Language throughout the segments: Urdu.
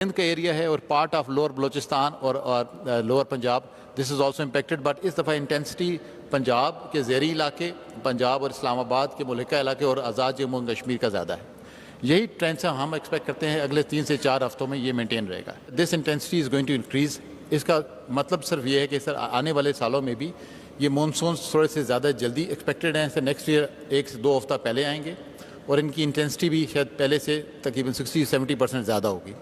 سندھ کا ایریا ہے اور پارٹ آف لوور بلوچستان اور lower Punjab, this is also impacted, but اس دفعہ انٹینسٹی پنجاب کے زیریں علاقے، پنجاب اور اسلام آباد کے ملحقہ علاقے اور آزاد جموں و کشمیر کا زیادہ ہے۔ یہی ٹرینڈ سے ہم ایکسپیکٹ کرتے ہیں اگلے 3 سے 4 ہفتوں میں یہ مینٹین رہے گا۔ This intensity is going to increase. اس کا مطلب صرف یہ ہے کہ سر آنے والے سالوں میں بھی یہ مونسونز تھوڑے سے زیادہ جلدی ایکسپیکٹڈ ہیں، سر نیکسٹ ایئر 1 سے 2 ہفتہ پہلے آئیں گے اور ان کی انٹینسٹی بھی شاید پہلے سے تقریباً 60-70% زیادہ ہوگی۔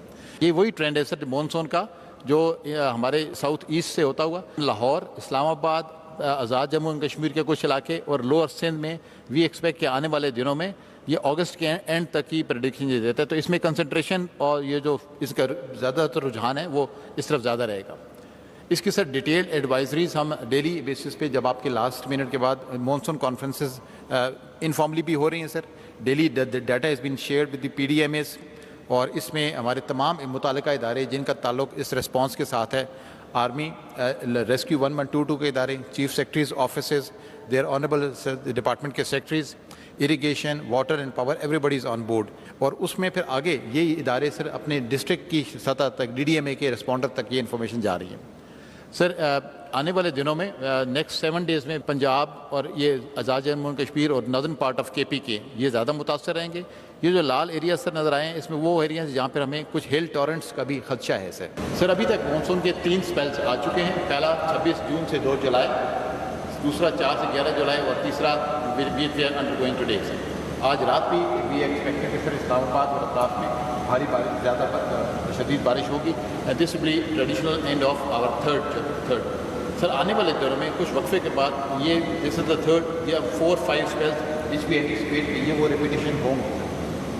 یہ وہی ٹرینڈ ہے سر مونسون کا جو ہمارے ساؤتھ ایسٹ سے ہوتا ہوا لاہور، اسلام آباد، آزاد جموں و کشمیر کے کچھ علاقے اور لوور سندھ میں وی ایکسپیکٹ کہ آنے والے دنوں میں یہ اگست کے اینڈ تک کی پریڈکشن یہ دیتا ہے، تو اس میں کنسنٹریشن اور یہ جو اس کا زیادہ تر رجحان ہے وہ اس طرف زیادہ رہے گا۔ اس کی سر ڈیٹیلڈ ایڈوائزریز ہم ڈیلی بیسس پہ، جب آپ کے لاسٹ منٹ کے بعد مونسون کانفرنسز انفارملی بھی ہو رہی ہیں sir, daily data is being shared with the PDMAs، اور اس میں ہمارے تمام متعلقہ ادارے جن کا تعلق اس ریسپانس کے ساتھ ہے، آرمی، ریسکیو 1122 کے ادارے، chief secretaries offices, their honourable department کے secretaries, irrigation, water and power, everybody is on board, اور اس میں پھر آگے یہ ادارے سر اپنے ڈسٹرکٹ کی سطح تک DDMA کے رسپونڈر تک یہ انفارمیشن جا رہی ہے۔ سر آنے والے دنوں میں نیکسٹ 7 ڈیز میں پنجاب اور یہ آزاد جموں و کشمیر اور ناردرن پارٹ آف KP کے یہ زیادہ متاثر رہیں گے۔ یہ جو لال ایریا سر نظر آئے ہیں اس میں وہ ایریاز جہاں پر ہمیں کچھ ہل ٹورنٹس کا بھی خدشہ ہے سر ابھی تک مونسون کے 3 سپیلز آ چکے ہیں، پہلا 26 جون سے 2 جولائی، دوسرا 4 سے 11 جولائی اور تیسرا we are undergoing today. آج رات بھی وی ایکسپیکٹ کہ سر اسلام آباد اور اطراف میں بھاری بارش، زیادہ شدید بارش ہوگی۔ This will be traditional end of our third. Sir آنے والے دوروں میں کچھ وقفے کے بعد یہ دس از دا تھرڈ یا 4-5 اسپیلز وچ وی اینٹیسپیٹ کہ یہ وہ ریپیٹیشن ہوں گے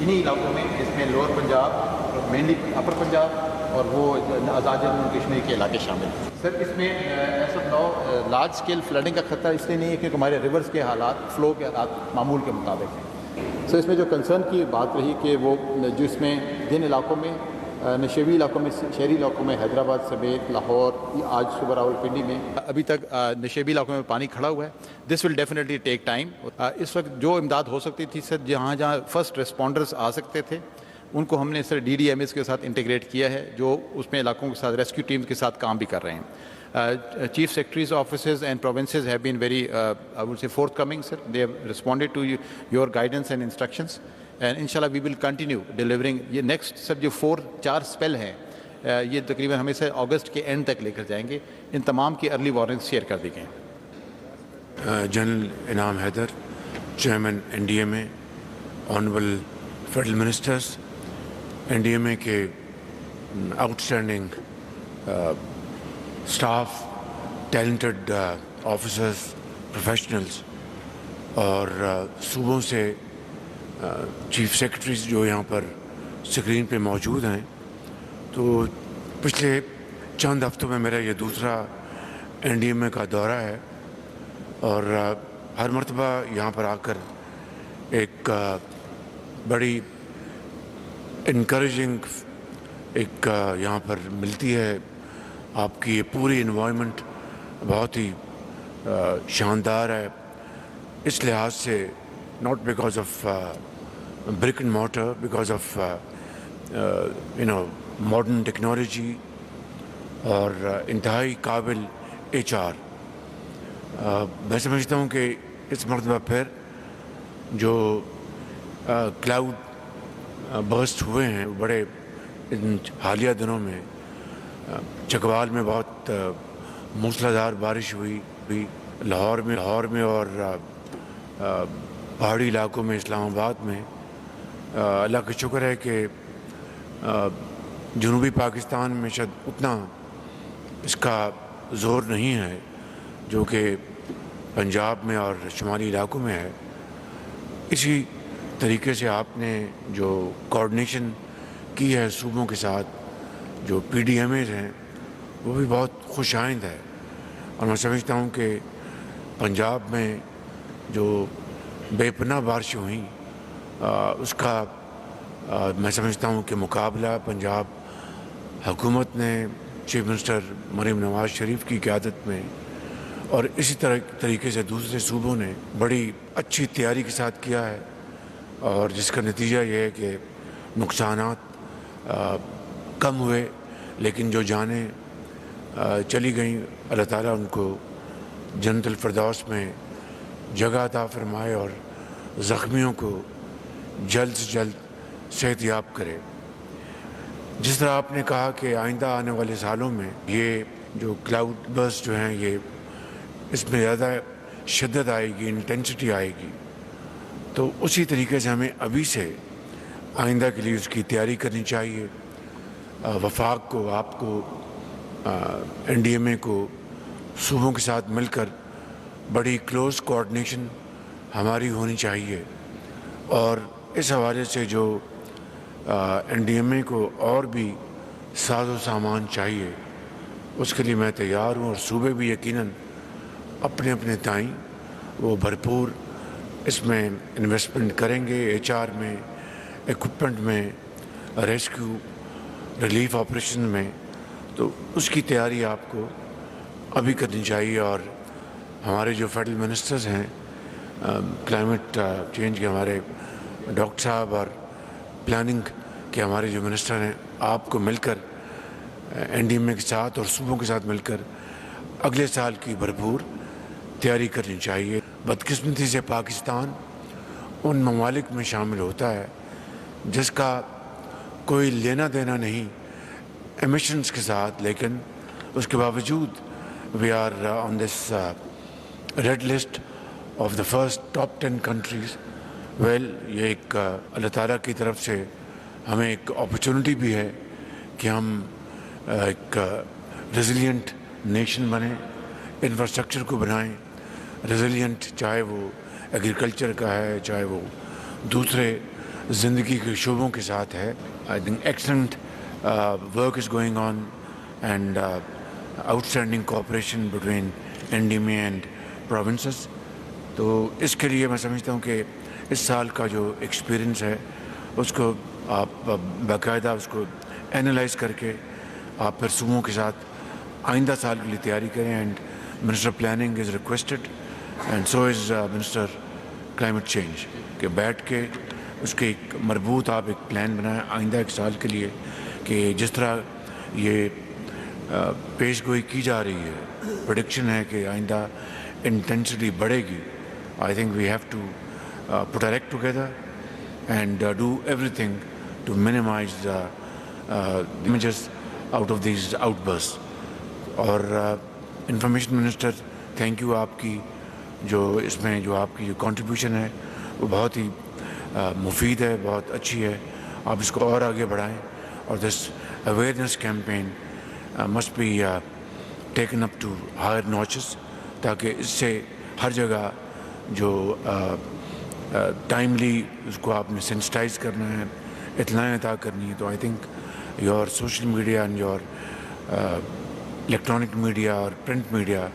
انہی علاقوں میں، جس میں لوور پنجاب، مینلی اپر پنجاب اور وہ آزاد جموں و کشمیر کے علاقے شامل ہیں۔ سر اس میں as of now large scale flooding کا خطرہ اس لیے نہیں ہے کیونکہ ہمارے ریورس کے حالات، فلو کے حالات معمول کے مطابق ہیں۔ سر اس میں جو کنسرن کی بات رہی کہ وہ جو اس میں جن علاقوں میں نشیبی علاقوں میں، شہری علاقوں میں حیدرآباد سمیت لاہور، آج صبح راولپنڈی میں ابھی تک نشیبی علاقوں میں پانی کھڑا ہوا ہے، دس ول ڈیفینیٹلی ٹیک ٹائم۔ اس وقت جو امداد ہو سکتی تھی سر، جہاں فرسٹ ریسپونڈرز آ سکتے تھے ان کو ہم نے سر DDMAs کے ساتھ انٹیگریٹ کیا ہے، جو اس میں علاقوں کے ساتھ ریسکیو ٹیمز کے ساتھ کام بھی کر رہے ہیں۔ Chief secretaries offices and provinces have been very I would say forthcoming sir. They have responded to your guidance and instructions, and inshallah we will continue delivering۔ یہ نیکسٹ سر جو 4-4 اسپیل ہیں یہ تقریباً ہمیں سے اگست کے اینڈ تک لے کر جائیں گے۔ ان تمام کی ارلی وارننگس شیئر کر دی گئی ہیں۔ General Inam Haider, chairman NDMA، honourable federal ministers, NDMA کے outstanding staff, talented officers, professionals, اور صوبوں سے چیف سیکرٹریز جو یہاں پر اسکرین پہ موجود ہیں، تو پچھلے چند ہفتوں میں میرا یہ دوسرا NDMA کا دورہ ہے، اور ہر مرتبہ یہاں پر آ کر ایک بڑی انکریجنگ ایک یہاں پر ملتی ہے۔ آپ کی یہ پوری انوائرمنٹ بہت ہی شاندار ہے اس لحاظ سے، not because of brick and mortar, because of modern technology اور انتہائی قابل HR۔ میں سمجھتا ہوں کہ اس مرتبہ پھر جو کلاؤڈ برسٹ ہوئے ہیں بڑے ان حالیہ دنوں میں، چکوال میں بہت موسلادھار بارش ہوئی، لاہور میں اور پہاڑی علاقوں میں، اسلام آباد میں۔ اللہ کا شکر ہے کہ جنوبی پاکستان میں شاید اتنا اس کا زور نہیں ہے جو کہ پنجاب میں اور شمالی علاقوں میں ہے۔ اسی طریقے سے آپ نے جو کوآرڈینیشن کی ہے صوبوں کے ساتھ، جو PDMAs ہیں، وہ بھی بہت خوش آئند ہے، اور میں سمجھتا ہوں کہ پنجاب میں جو بے پناہ بارشیں ہوئیں اس کا میں سمجھتا ہوں کہ مقابلہ پنجاب حکومت نے چیف منسٹر مریم نواز شریف کی قیادت میں، اور اسی طریقے سے دوسرے صوبوں نے بڑی اچھی تیاری کے ساتھ کیا ہے، اور جس کا نتیجہ یہ ہے کہ نقصانات کم ہوئے، لیکن جو جانیں چلی گئیں، اللہ تعالیٰ ان کو جنت الفردوس میں جگہ عطا فرمائے اور زخمیوں کو جلد سے جلد صحت یاب کرے۔ جس طرح آپ نے کہا کہ آئندہ آنے والے سالوں میں یہ جو کلاؤڈ برسٹ جو ہیں یہ اس میں زیادہ شدت آئے گی، انٹینسٹی آئے گی، تو اسی طریقے سے ہمیں ابھی سے آئندہ کے لیے اس کی تیاری کرنی چاہیے۔ وفاق کو، آپ کو، این ڈی ایم اے کو صوبوں کے ساتھ مل کر بڑی کلوز کوآرڈینیشن ہماری ہونی چاہیے، اور اس حوالے سے جو این ڈی ایم اے کو اور بھی ساز و سامان چاہیے اس کے لیے میں تیار ہوں، اور صوبے بھی یقیناً اپنے اپنے تائیں وہ بھرپور اس میں انویسٹمنٹ کریں گے، ایچ آر میں، ایکوپمنٹ میں، ریسکیو ریلیف آپریشن میں، تو اس کی تیاری آپ کو ابھی کرنی چاہیے۔ اور ہمارے جو فیڈرل منسٹرز ہیں کلائمیٹ چینج کے، ہمارے ڈاکٹر صاحب، اور پلاننگ کے ہمارے جو منسٹر ہیں، آپ کو مل کر این ڈی ایم اے کے ساتھ اور صوبوں کے ساتھ مل کر اگلے سال کی بھرپور تیاری کرنی چاہیے۔ بدقسمتی سے پاکستان ان ممالک میں شامل ہوتا ہے جس کا کوئی لینا دینا نہیں ایمیشنز کے ساتھ، لیکن اس کے باوجود we are on this red list of the first top 10 countries. Well, یہ ایک اللہ تعالیٰ کی طرف سے ہمیں ایک اپرچونٹی بھی ہے کہ ہم ایک ریزیلینٹ نیشن بنیں، انفراسٹرکچر کو بنائیں ریزیلینٹ، چاہے وہ ایگریکلچر کا ہے، چاہے وہ دوسرے زندگی کے شعبوں کے ساتھ ہے۔ I think excellent work is going on and outstanding cooperation between N D M A and provinces. تو اس کے لیے میں سمجھتا ہوں کہ اس سال کا جو ایکسپیرئنس ہے اس کو آپ باقاعدہ اس کو اینالائز کر کے آپ پھر صوبوں کے ساتھ آئندہ سال کے لیے تیاری کریں۔ And minister planning is requested and so is minister climate change کہ بیٹھ کے اس کے ایک مربوط آپ ایک پلان بنائیں آئندہ ایک سال کے لیے، کہ جس طرح یہ پیش گوئی کی جا رہی ہے، پریڈکشن ہے کہ آئندہ انٹینسٹی بڑھے گی۔ I think we have to put our act together and do everything to minimize the images out of these outbursts. اور انفارمیشن منسٹر، تھینک یو، آپ کی جو اس میں جو آپ کی جو کنٹریبیوشن ہے وہ بہت ہی مفید ہے، بہت اچھی ہے، آپ اس کو اور آگے بڑھائیں، اور this awareness campaign must be taken up to higher notches, تاکہ اس سے ہر جگہ جو ٹائملی اس کو آپ نے سینسٹائز کرنا ہے، اطلاعیں عطا کرنی ہے۔ تو I think your social media and your electronic media اور پرنٹ میڈیا